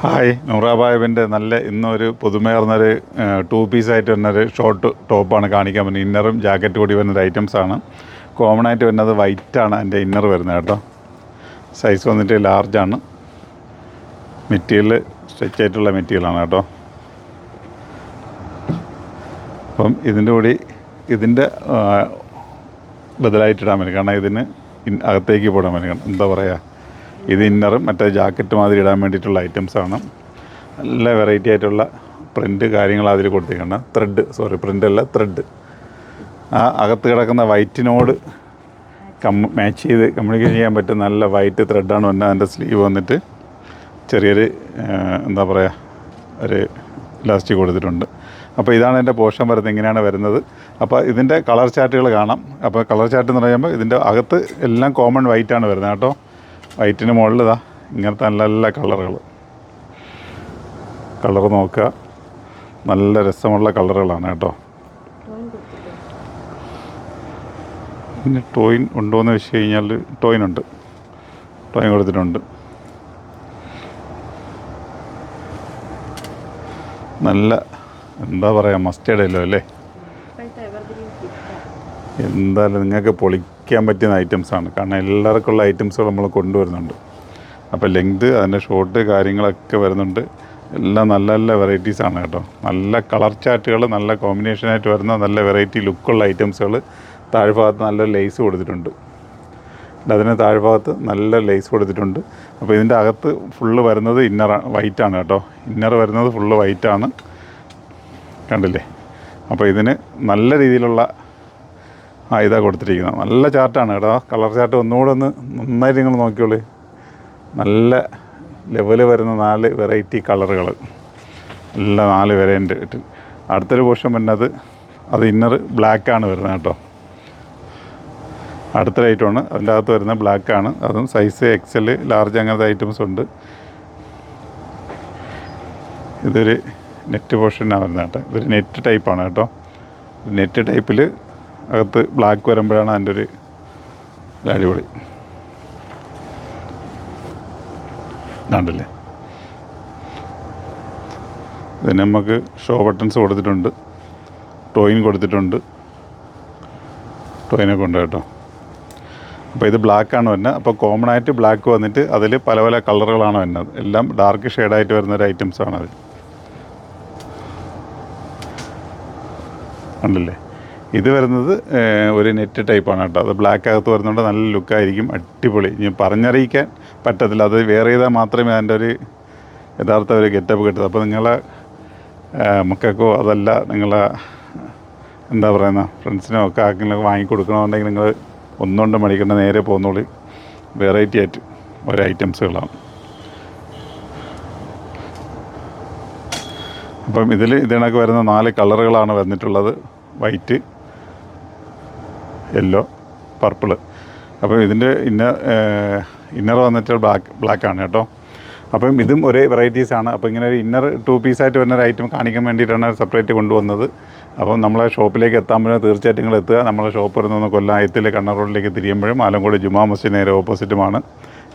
Hi, നൂറാബായബിൻ്റെ നല്ല ഇന്നൊരു പുതുമയാർന്നൊരു 2 പീസായിട്ട് വരുന്നൊരു ഷോർട്ട് ടോപ്പാണ് കാണിക്കാൻ പറ്റുന്നത്. ഇന്നറും ജാക്കറ്റ് കൂടി വരുന്നൊരു ഐറ്റംസാണ്. കോമൺ ആയിട്ട് വരുന്നത് വൈറ്റാണ് എൻ്റെ ഇന്നർ വരുന്നത് കേട്ടോ. സൈസ് വന്നിട്ട് ലാർജാണ്. മെറ്റീരിയൽ സ്ട്രെച്ച് ആയിട്ടുള്ള മെറ്റീരിയലാണ് കേട്ടോ. അപ്പം ഇതിൻ്റെ കൂടി ഇതിൻ്റെ ബദലായിട്ടിടാൻ പറ്റും. കാരണം ഇതിന് അകത്തേക്ക് പോടാൻ പറ്റും. എന്താ പറയുക, ഇത് ഇന്നറും മറ്റേ ജാക്കറ്റ് മാതിരി ഇടാൻ വേണ്ടിയിട്ടുള്ള ഐറ്റംസാണ്. നല്ല വെറൈറ്റി ആയിട്ടുള്ള പ്രിൻ്റ് കാര്യങ്ങൾ അതിൽ കൊടുത്തിരിക്കണം. പ്രിൻ്റല്ല, ത്രെഡ്. ആ അകത്ത് കിടക്കുന്ന വൈറ്റിനോട് മാച്ച് ചെയ്ത് കമ്മ്യൂണിക്കേറ്റ് ചെയ്യാൻ പറ്റുന്ന നല്ല വൈറ്റ് ത്രെഡാണ് വന്നത്. അതിൻ്റെ സ്ലീവ് വന്നിട്ട് ചെറിയൊരു എന്താ പറയുക, ഒരു ഇലാസ്റ്റിക് കൊടുത്തിട്ടുണ്ട്. അപ്പോൾ ഇതാണ് എൻ്റെ പോർഷൻ വരുന്നത്. ഇങ്ങനെയാണ് വരുന്നത്. അപ്പോൾ ഇതിൻ്റെ കളർ ചാർട്ടുകൾ കാണാം. അപ്പോൾ കളർ ചാർട്ട് എന്ന് പറയുമ്പോൾ ഇതിൻ്റെ അകത്ത് എല്ലാം കോമൺ വൈറ്റാണ് വരുന്നത് കേട്ടോ. വൈറ്റിന് മുകളിൽ ഇതാ ഇങ്ങനത്തെ നല്ല നല്ല കളർ നോക്കുക. നല്ല രസമുള്ള കളറുകളാണ് കേട്ടോ. പിന്നെ ടോയിൻ ഉണ്ടോയെന്ന് വെച്ച് കഴിഞ്ഞാൽ ടോയിൻ കൊടുത്തിട്ടുണ്ട്. നല്ല എന്താ പറയുക, മസ്റ്റേർഡ് അല്ലോ അല്ലേ. എന്തായാലും നിങ്ങൾക്ക് പൊളിക്കാൻ പറ്റുന്ന ഐറ്റംസാണ്. കാരണം എല്ലാവർക്കുള്ള ഐറ്റംസുകൾ നമ്മൾ കൊണ്ടുവരുന്നുണ്ട്. അപ്പോൾ ലെങ്ത്, അതിൻ്റെ ഷോർട്ട് കാര്യങ്ങളൊക്കെ വരുന്നുണ്ട്. എല്ലാം നല്ല നല്ല വെറൈറ്റീസാണ് കേട്ടോ. നല്ല കളർ ചാർട്ടുകൾ, നല്ല കോമ്പിനേഷനായിട്ട് വരുന്ന നല്ല വെറൈറ്റി ലുക്കുള്ള ഐറ്റംസുകൾ. താഴ്ഭാഗത്ത് നല്ല ലേസ് കൊടുത്തിട്ടുണ്ട്. അതിന് താഴ്ഭാഗത്ത് നല്ല ലേസ് കൊടുത്തിട്ടുണ്ട്. അപ്പോൾ ഇതിൻ്റെ അകത്ത് ഫുള്ള് വരുന്നത് വൈറ്റാണ് കേട്ടോ. ഇന്നർ വരുന്നത് ഫുള്ള് വൈറ്റാണ്, കണ്ടില്ലേ. അപ്പോൾ ഇതിന് നല്ല രീതിയിലുള്ള ഇതാണ് കൊടുത്തിരിക്കുന്നത്. നല്ല ചാർട്ടാണ് കേട്ടോ. കളർ ചാർട്ട് ഒന്നുകൂടെ നന്നായിട്ട് നിങ്ങൾ നോക്കിയോളൂ. നല്ല ലെവല് വരുന്ന 4 വെറൈറ്റി കളറുകൾ, എല്ലാ 4 വേരിയൻ്റ് ഇട്ട്. അടുത്തൊരു പോർഷൻ വരുന്നത് അത് ഇന്നർ ബ്ലാക്കാണ് വരുന്നത് കേട്ടോ. അടുത്തൊരു ഐറ്റമാണ് അതിൻ്റെ അകത്ത് വരുന്ന ബ്ലാക്കാണ്. അതും സൈസ് XL, ലാർജ് അങ്ങനത്തെ ഐറ്റംസ് ഉണ്ട്. ഇതൊരു നെറ്റ് പോർഷനാണ് വരുന്നത് കേട്ടോ. ഇതൊരു നെറ്റ് ടൈപ്പാണ് കേട്ടോ. നെറ്റ് ടൈപ്പിൽ അകത്ത് ബ്ലാക്ക് വരുമ്പോഴാണ് അതിൻ്റെ ഒരു അടിപൊളി. ഇതാണ്ടല്ലേ. ഇതിന് നമുക്ക് ഷോ ബട്ടൺസ് കൊടുത്തിട്ടുണ്ട്, ടോയിൻ കൊടുത്തിട്ടുണ്ട്. ടോയിനൊക്കെ ഉണ്ട് കേട്ടോ. അപ്പോൾ ഇത് ബ്ലാക്കാണ് വരുന്നത്. അപ്പോൾ കോമൺ ആയിട്ട് ബ്ലാക്ക് വന്നിട്ട് അതിൽ പല പല കളറുകളാണ് വരുന്നത്. എല്ലാം ഡാർക്ക് ഷെയ്ഡായിട്ട് വരുന്നൊരു ഐറ്റംസാണ് അത്. ഉണ്ടല്ലേ. ഇത് വരുന്നത് ഒരു നെറ്റ് ടൈപ്പാണ് കേട്ടോ. അത് ബ്ലാക്ക് അകത്ത് വരുന്നുണ്ട്. നല്ല ലുക്കായിരിക്കും, അടിപൊളി. ഇനി പറഞ്ഞറിയിക്കാൻ പറ്റത്തില്ല. അത് വേറെ ചെയ്താൽ മാത്രമേ അതിൻ്റെ ഒരു യഥാർത്ഥ ഒരു ഗെറ്റപ്പ് കിട്ടുള്ളൂ. അപ്പോൾ നിങ്ങളെ മക്കൾക്കോ അതല്ല നിങ്ങളെ എന്താ പറയുന്ന ഫ്രണ്ട്സിനോ ഒക്കെ ആർക്കെങ്കിലും വാങ്ങിക്കൊടുക്കണമെന്നുണ്ടെങ്കിൽ നിങ്ങൾ ഒന്നുകൊണ്ട് മടിക്കേണ്ട, നേരെ പോകുന്നോളി. വെറൈറ്റി ആയിട്ട് ഓരോ ഐറ്റംസുകളാണ്. അപ്പം ഇതിനൊക്കെ വരുന്ന 4 കളറുകളാണ് വന്നിട്ടുള്ളത്. White, yellow, purple. അപ്പോൾ ഇതിൻ്റെ ഇന്നർ വന്നിട്ട് ബ്ലാക്കാണ് കേട്ടോ. അപ്പം ഇതും ഒരേ വെറൈറ്റീസാണ്. അപ്പോൾ ഇങ്ങനെ ഒരു ഇന്നർ 2 പീസായിട്ട് വരുന്നൊരു ഐറ്റം കാണിക്കാൻ വേണ്ടിയിട്ടാണ് സെപ്പറേറ്റ് കൊണ്ടുവന്നത്. അപ്പം നമ്മളെ ഷോപ്പിലേക്ക് എത്താമ്പോഴും തീർച്ചയായിട്ടും നിങ്ങൾ എത്തുക. നമ്മളെ ഷോപ്പ് വരുന്നത് കൊല്ലം കണ്ണൂർ റോഡിലേക്ക് തിരിയുമ്പോഴും ആലങ്കോട് ജുമാ മസ്ജിദ് നേരെ ഓപ്പോസിറ്റുമാണ്.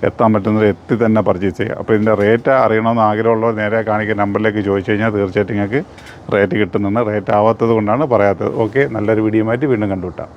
എത്താൻ പറ്റുന്നത് എത്തി തന്നെ പർച്ചേസ് ചെയ്യുക. അപ്പോൾ ഇതിൻ്റെ റേറ്റ് അറിയണമെന്ന് ആഗ്രഹമുള്ളവർ നേരെ കാണിക്കുന്ന നമ്പറിലേക്ക് ചോദിച്ചു കഴിഞ്ഞാൽ തീർച്ചയായിട്ടും നിങ്ങൾക്ക് റേറ്റ് കിട്ടുന്നുണ്ട്. റേറ്റ് ആവാത്തത് കൊണ്ടാണ് പറയാത്തത്. ഓക്കെ, നല്ലൊരു വീഡിയോ ആയിട്ട് വീണ്ടും കണ്ടുവിട്ടാം.